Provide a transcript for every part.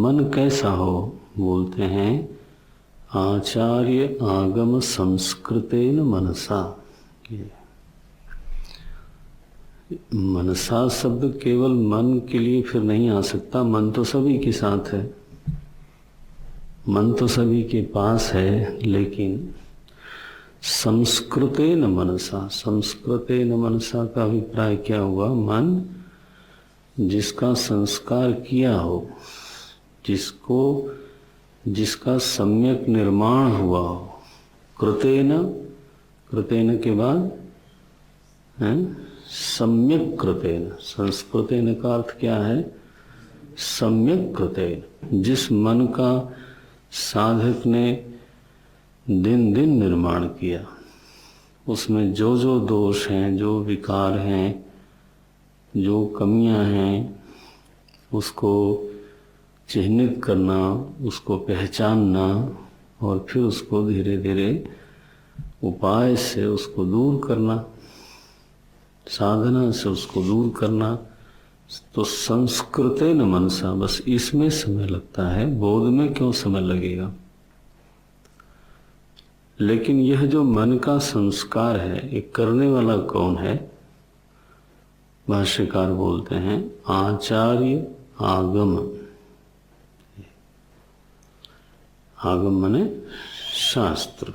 मन कैसा हो? बोलते हैं आचार्य आगम संस्कृतेन मनसा। ये मनसा शब्द केवल मन के लिए फिर नहीं आ सकता। मन तो सभी के साथ है, मन तो सभी के पास है, लेकिन संस्कृतेन मनसा, संस्कृतेन मनसा का अभिप्राय क्या हुआ? मन जिसका संस्कार किया हो, जिसका सम्यक निर्माण हुआ हो। कृतेन, कृतेन के बाद है सम्यक कृतेन। संस्कृतेन का अर्थ क्या है? सम्यक कृतेन। जिस मन का साधक ने दिन दिन निर्माण किया, उसमें जो जो दोष हैं, जो विकार हैं, जो कमियां हैं, उसको चिह्नित करना, उसको पहचानना और फिर उसको धीरे धीरे उपाय से उसको दूर करना, साधना से उसको दूर करना। तो संस्कृतेन मनसा, बस इसमें समय लगता है, बोध में क्यों समय लगेगा? लेकिन यह जो मन का संस्कार है, एक करने वाला कौन है? भाष्यकार बोलते हैं आचार्य आगम। आगम माने शास्त्र,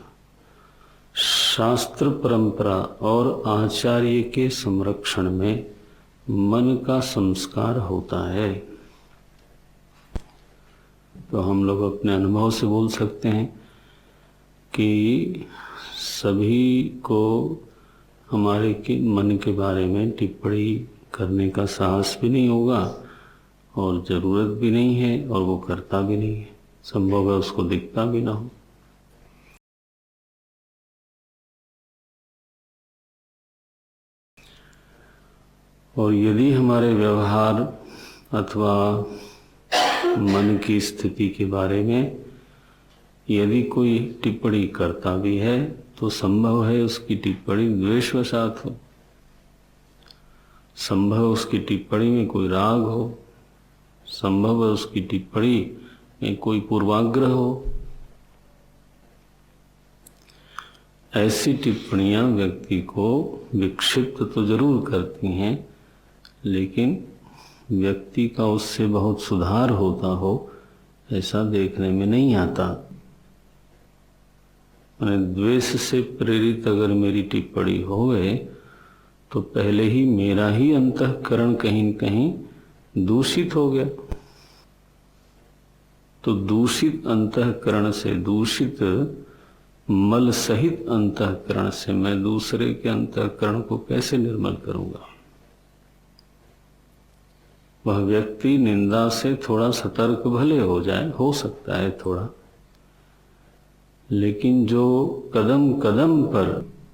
शास्त्र परंपरा और आचार्य के संरक्षण में मन का संस्कार होता है। तो हम लोग अपने अनुभव से बोल सकते हैं कि सभी को हमारे के मन के बारे में टिप्पणी करने का साहस भी नहीं होगा और ज़रूरत भी नहीं है, और वो करता भी नहीं है। संभव है उसको दिखता भी ना हो। और यदि हमारे व्यवहार अथवा मन की स्थिति के बारे में यदि कोई टिप्पणी करता भी है, तो संभव है उसकी टिप्पणी द्वेषवशात हो, संभव उसकी टिप्पणी में कोई राग हो, संभव है उसकी टिप्पणी में कोई पूर्वाग्रह हो। ऐसी टिप्पणियां व्यक्ति को विक्षिप्त तो जरूर करती हैं, लेकिन व्यक्ति का उससे बहुत सुधार होता हो ऐसा देखने में नहीं आता। द्वेष से प्रेरित अगर मेरी टिप्पणी होवे तो पहले ही मेरा ही अंतःकरण कहीं न कहीं दूषित हो गया। तो दूषित अंतःकरण से, दूषित मल सहित अंतःकरण से मैं दूसरे के अंतःकरण को कैसे निर्मल करूंगा? वह व्यक्ति निंदा से थोड़ा सतर्क भले हो जाए, हो सकता है थोड़ा, लेकिन जो कदम कदम पर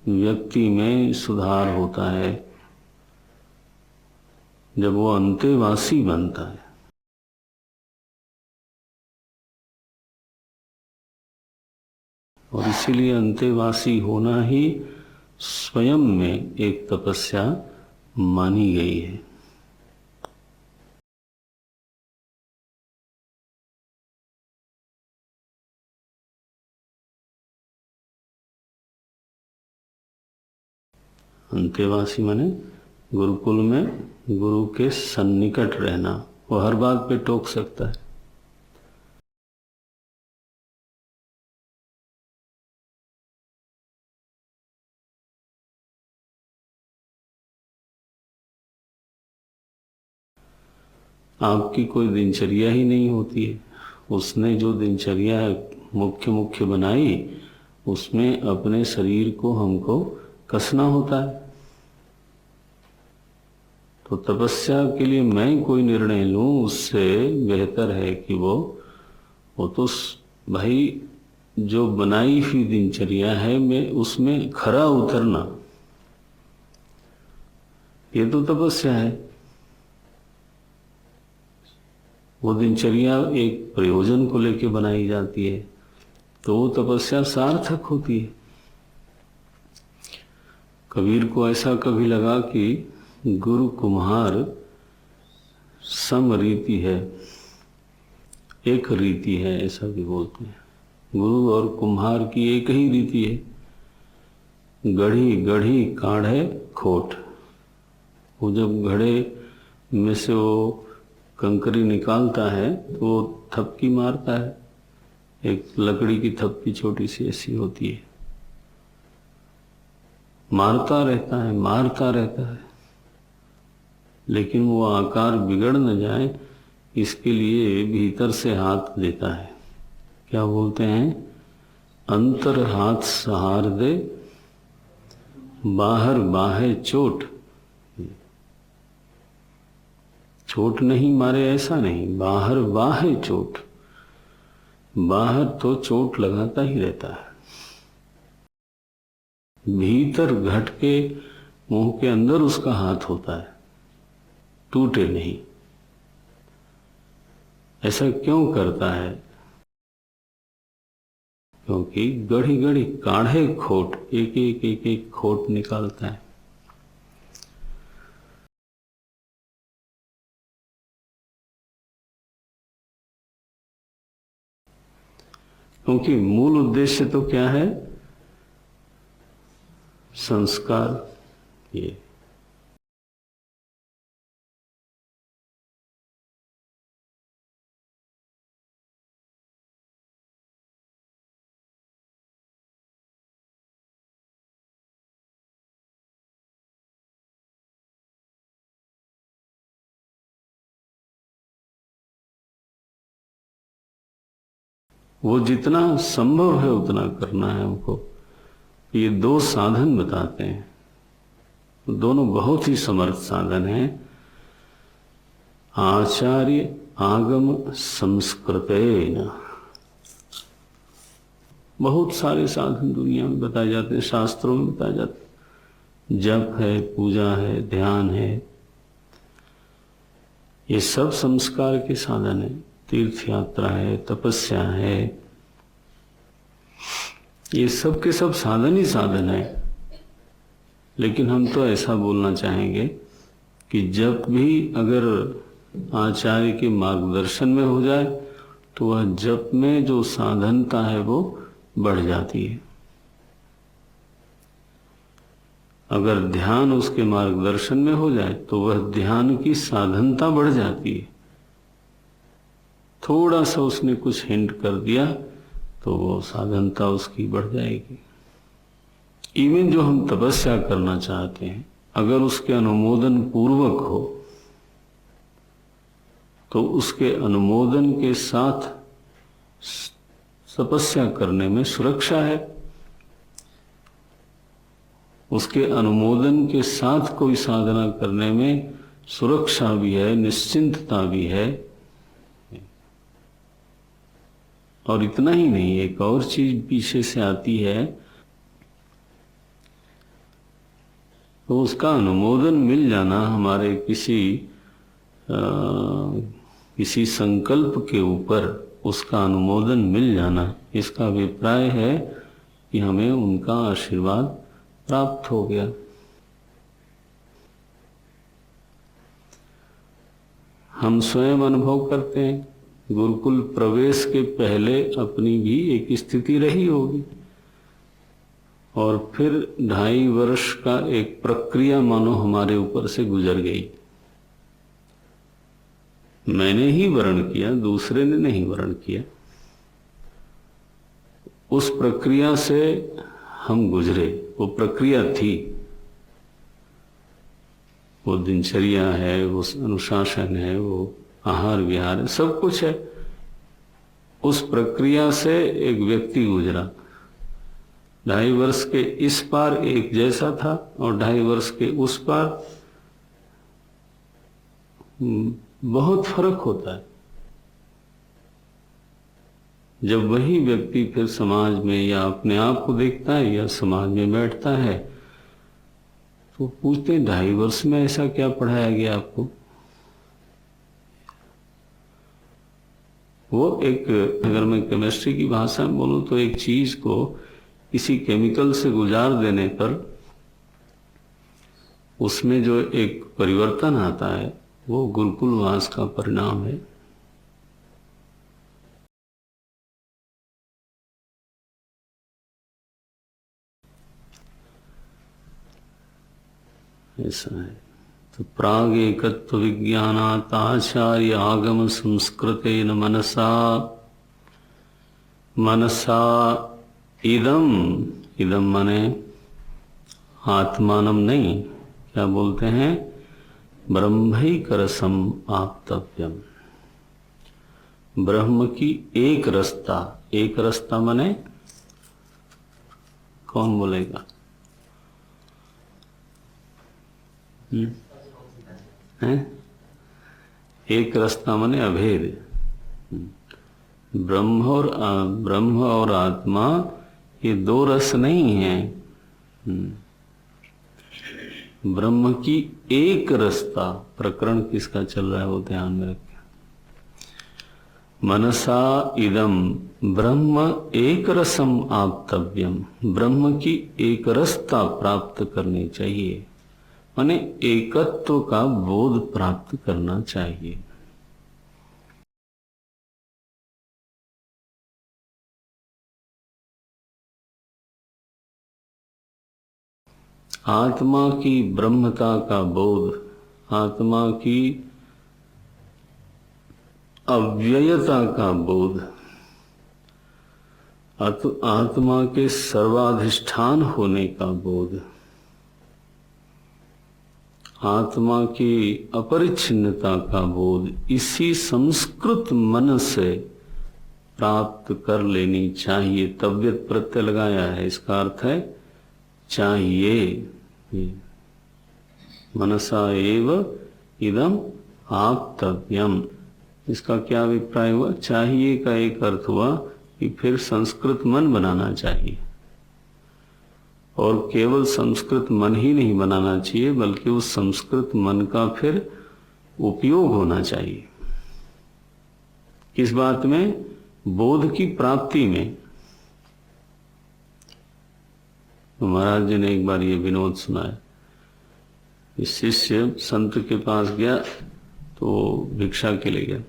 व्यक्ति में सुधार होता है, जब वो अंतेवासी बनता है, और इसीलिए अंतेवासी होना ही स्वयं में एक तपस्या मानी गई है। अंतेवासी माने गुरुकुल में गुरु के सन्निकट रहना। वो हर बात पे टोक सकता है, आपकी कोई दिनचर्या ही नहीं होती है। उसने जो दिनचर्या मुख्य बनाई, उसमें अपने शरीर को हमको कसना होता है। तो तपस्या के लिए मैं कोई निर्णय लूं, उससे बेहतर है कि वो तो भाई जो बनाई हुई दिनचर्या है, मैं उसमें खरा उतरना, ये तो तपस्या है। वो दिनचर्या एक प्रयोजन को लेकर बनाई जाती है, तो वो तपस्या सार्थक होती है। कबीर को ऐसा कभी लगा कि गुरु कुम्हार समरीति है, एक रीति है, ऐसा भी बोलते हैं। गुरु और कुम्हार की एक ही रीति है, गढ़ी गढ़ी काढ़े खोट। वो जब घड़े में से वो कंकरी निकालता है तो वो थपकी मारता है, एक लकड़ी की थपकी छोटी सी ऐसी होती है, मारता रहता है, लेकिन वो आकार बिगड़ न जाए इसके लिए भीतर से हाथ देता है। क्या बोलते हैं? अंतर हाथ सहार दे, बाहर बाहे चोट। चोट नहीं मारे ऐसा नहीं, बाहर बाहे चोट। बाहर तो चोट लगाता ही रहता है, भीतर घट के मुंह के अंदर उसका हाथ होता है, टूटे नहीं। ऐसा क्यों करता है? क्योंकि गढ़ी गढ़ी काढ़े खोट, एक खोट निकालता है। क्योंकि मूल उद्देश्य तो क्या है? संस्कार। ये वो जितना संभव है उतना करना है हमको। ये दो साधन बताते हैं, दोनों बहुत ही समर्थ साधन हैं। आचार्य आगम संस्कृतेन। बहुत सारे साधन दुनिया में बताए जाते हैं, शास्त्रों में बताए जाते हैं। जप है, पूजा है, ध्यान है, ये सब संस्कार के साधन है। तीर्थ यात्रा है, तपस्या है, ये सब के सब साधन ही साधन है। लेकिन हम तो ऐसा बोलना चाहेंगे कि जब भी अगर आचार्य के मार्गदर्शन में हो जाए तो वह जप में जो साधनता है वो बढ़ जाती है। अगर ध्यान उसके मार्गदर्शन में हो जाए तो वह ध्यान की साधनता बढ़ जाती है। थोड़ा सा उसने कुछ हिंट कर दिया तो वो साधनता उसकी बढ़ जाएगी। इवन जो हम तपस्या करना चाहते हैं, अगर उसके अनुमोदन पूर्वक हो तो उसके अनुमोदन के साथ तपस्या करने में सुरक्षा है। उसके अनुमोदन के साथ कोई साधना करने में सुरक्षा भी है, निश्चिंतता भी है। और इतना ही नहीं, एक और चीज पीछे से आती है, तो उसका अनुमोदन मिल जाना हमारे किसी संकल्प के ऊपर उसका अनुमोदन मिल जाना, इसका अभिप्राय है कि हमें उनका आशीर्वाद प्राप्त हो गया। हम स्वयं अनुभव करते हैं, गुरुकुल प्रवेश के पहले अपनी भी एक स्थिति रही होगी, और फिर 2.5 वर्ष का एक प्रक्रिया मानो हमारे ऊपर से गुजर गई। मैंने ही वर्ण किया, दूसरे ने नहीं वर्ण किया। उस प्रक्रिया से हम गुजरे, वो प्रक्रिया थी, वो दिनचर्या है, वो अनुशासन है, वो आहार विहार है, सब कुछ है। उस प्रक्रिया से एक व्यक्ति गुजरा। 2.5 वर्ष के इस पार एक जैसा था और 2.5 वर्ष के उस पार बहुत फर्क होता है। जब वही व्यक्ति फिर समाज में या अपने आप को देखता है या समाज में बैठता है तो पूछते हैं 2.5 वर्ष में ऐसा क्या पढ़ाया गया आपको? वो एक, अगर मैं केमिस्ट्री की भाषा में बोलूं तो एक चीज को किसी केमिकल से गुजार देने पर उसमें जो एक परिवर्तन आता है वो गुरुकुलवास का परिणाम है। ऐसा है। तो प्राग एकत्व विज्ञानात् आचार्य आगम संस्कृतेन मनसा मनसा इदम, इदम माने आत्मानम नहीं, क्या बोलते हैं, ब्रह्मैकरसम आप्तव्यम, ब्रह्म की एक रसता, एक रसता माने कौन बोलेगा, हैं? एक रास्ता माने अभेद। ब्रह्म और आत्मा ये दो रस नहीं है। ब्रह्म की एक रसता, प्रकरण किसका चल रहा है वो ध्यान में रखें। मनसा इदम ब्रह्म एक रसम आप्तव्यम, ब्रह्म की एक रसता प्राप्त करनी चाहिए, माने एकत्व का बोध प्राप्त करना चाहिए। आत्मा की ब्रह्मता का बोध, आत्मा की अव्ययता का बोध, आत्मा के सर्वाधिष्ठान होने का बोध, आत्मा की अपरिच्छिन्नता का बोध, इसी संस्कृत मन से प्राप्त कर लेनी चाहिए। तव्यत प्रत्यय लगाया है, इसका अर्थ है चाहिए। मनसा एव इदम आप्तव्यम, इसका क्या अभिप्राय हुआ? चाहिए का एक अर्थ हुआ कि फिर संस्कृत मन बनाना चाहिए, और केवल संस्कृत मन ही नहीं बनाना चाहिए बल्कि उस संस्कृत मन का फिर उपयोग होना चाहिए। किस बात में? बोध की प्राप्ति में। तो महाराज जी ने एक बार ये विनोद सुनाया कि शिष्य संत के पास गया तो भिक्षा के लिए गया,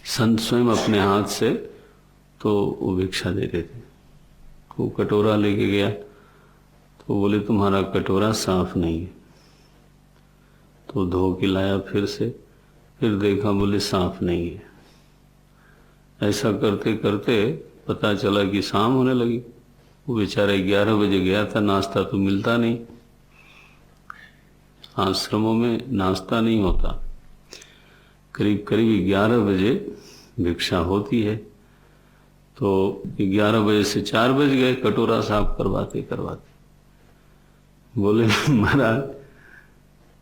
संत स्वयं अपने हाथ से तो वो भिक्षा दे रहे थे। वो कटोरा लेके गया तो बोले तुम्हारा कटोरा साफ नहीं है। तो धो के लाया फिर से, फिर देखा, बोले साफ नहीं है। ऐसा करते करते पता चला कि शाम होने लगी। वो बेचारा 11 बजे गया था, नाश्ता तो मिलता नहीं, आश्रमों में नाश्ता नहीं होता, करीब करीब 11 बजे भिक्षा होती है। तो 11 बजे से 4 बज गए कटोरा साफ करवाते करवाते। बोले महाराज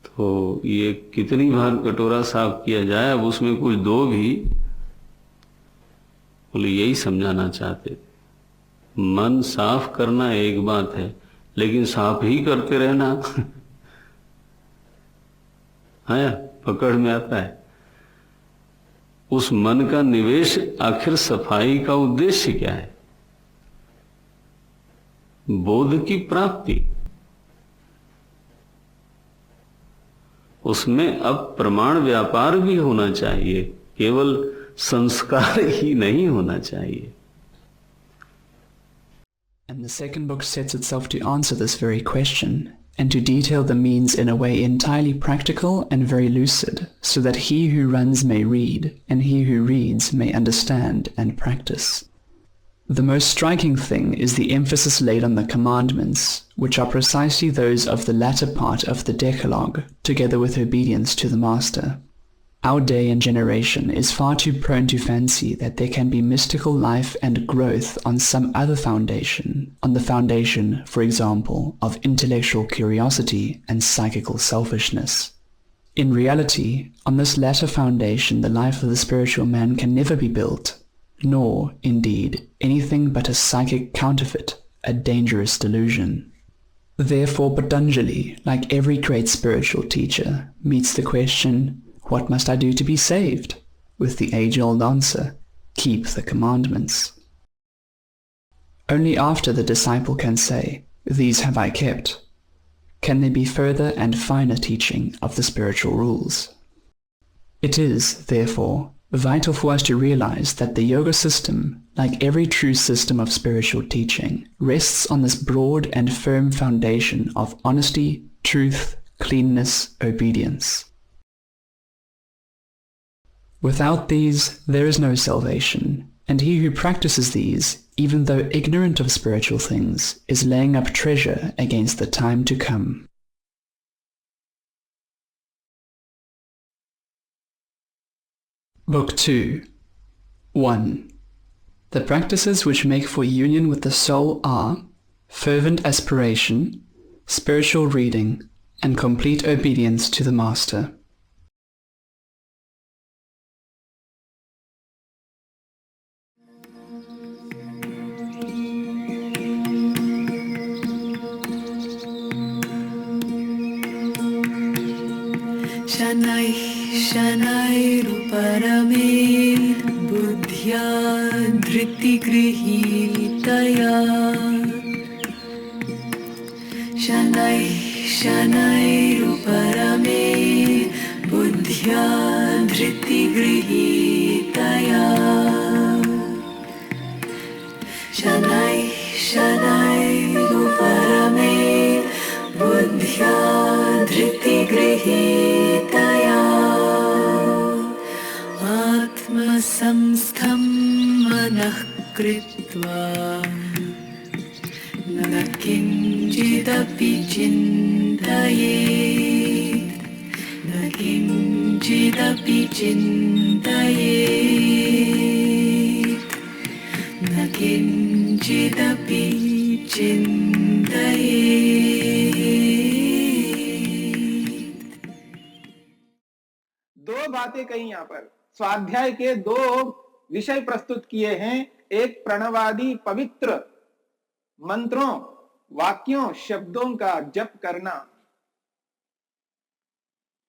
तो ये कितनी बार कटोरा साफ किया जाए, अब उसमें कुछ दो भी। बोले यही समझाना चाहते थे, मन साफ करना एक बात है, लेकिन साफ ही करते रहना है, पकड़ में आता है। उस मन का निवेश, आखिर सफाई का उद्देश्य क्या है? बोध की प्राप्ति। उसमें अब प्रमाण व्यापार भी होना चाहिए, केवल संस्कार ही नहीं होना चाहिए। And the second book sets itself to answer this very question, and to detail the means in a way entirely practical and very lucid, so that he who runs may read, and he who reads may understand and practice. The most striking thing is the emphasis laid on the commandments, which are precisely those of the latter part of the Decalogue, together with obedience to the Master. Our day and generation is far too prone to fancy that there can be mystical life and growth on some other foundation, on the foundation, for example, of intellectual curiosity and psychical selfishness. In reality, on this latter foundation the life of the spiritual man can never be built, nor, indeed, anything but a psychic counterfeit, a dangerous delusion. Therefore Patanjali, like every great spiritual teacher, meets the question, what must I do to be saved? With the age-old answer, keep the commandments. Only after the disciple can say, these have I kept, can there be further and finer teaching of the spiritual rules. It is, therefore, vital for us to realize that the yoga system, like every true system of spiritual teaching, rests on this broad and firm foundation of honesty, truth, cleanness, obedience. Without these, there is no salvation, and he who practices these, even though ignorant of spiritual things, is laying up treasure against the time to come. Book 2. 1. The practices which make for union with the soul are fervent aspiration, spiritual reading, and complete obedience to the Master. शनैः शनैरुपरमे बुद्ध्या धृतिगृहीतया शनैः शनैरुपरमे बुद्ध्या धृतिगृहीतया शनैः शनैरुपरमे बुद्ध्या धृतिगृहीतया आत्मसंस्थं मनः कृत्वा न किञ्चिदपि चिन्तयेत् न किञ्चिदपि चिन्तयेत् न किञ्चिदपि चिन्तयेत्। दो बातें कही यहाँ पर। स्वाध्याय के दो विषय प्रस्तुत किए हैं। एक प्रणवादी पवित्र मंत्रों, वाक्यों, शब्दों का जप करना,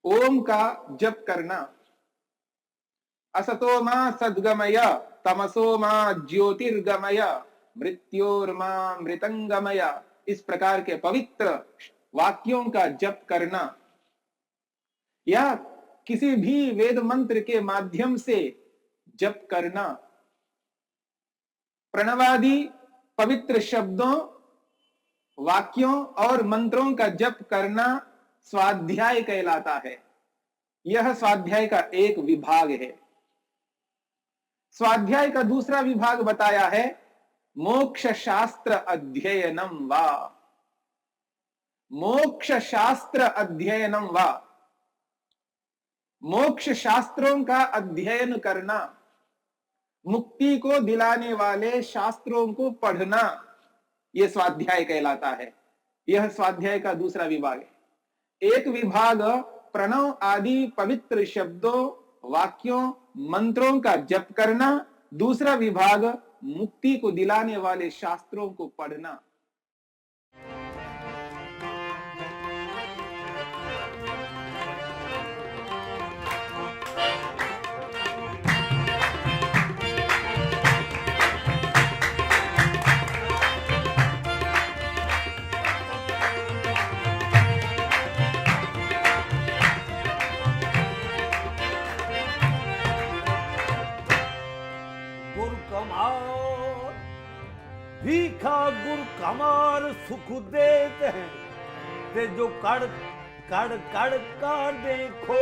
ओम का जप करना, असतो मा सद्गमय तमसो मा ज्योतिर्गमय मृत्योर्मा मृतंगमय, इस प्रकार के पवित्र वाक्यों का जप करना या किसी भी वेद मंत्र के माध्यम से जप करना, प्रणवादी पवित्र शब्दों, वाक्यों और मंत्रों का जप करना स्वाध्याय कहलाता है। यह स्वाध्याय का एक विभाग है। स्वाध्याय का दूसरा विभाग बताया है मोक्ष शास्त्र अध्ययनम वा। मोक्ष शास्त्र अध्ययनम वा, मोक्ष शास्त्रों का अध्ययन करना, मुक्ति को दिलाने वाले शास्त्रों को पढ़ना, यह स्वाध्याय कहलाता है। यह स्वाध्याय का दूसरा विभाग है। एक विभाग प्रणव आदि पवित्र शब्दों, वाक्यों, मंत्रों का जप करना, दूसरा विभाग मुक्ति को दिलाने वाले शास्त्रों को पढ़ना। भीखा गुर कमार सुख देते हैं ते जो कड़ कड़ कड़ का देखो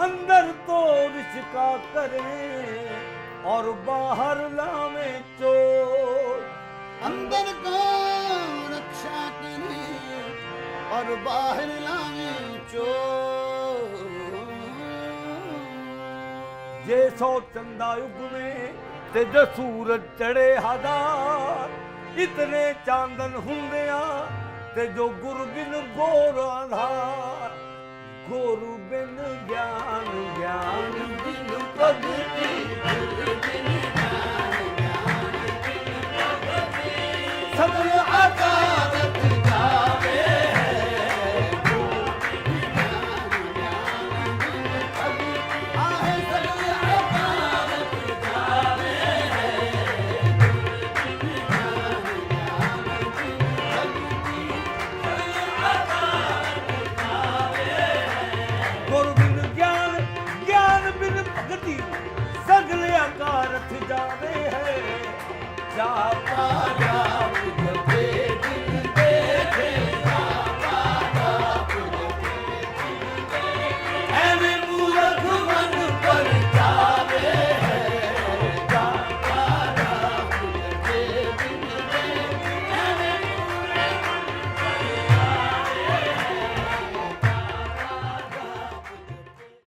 अंदर तो रिश्का करें और बाहर लावे चोर। अंदर को रक्षा करें और बाहर लावे चोर। जे सौ चंदा युग में ते जो सूरज चढ़े हजार इतने चांदन हुंदिया ते जो गुरु बिन गोर आधार गुरु बिन ज्ञान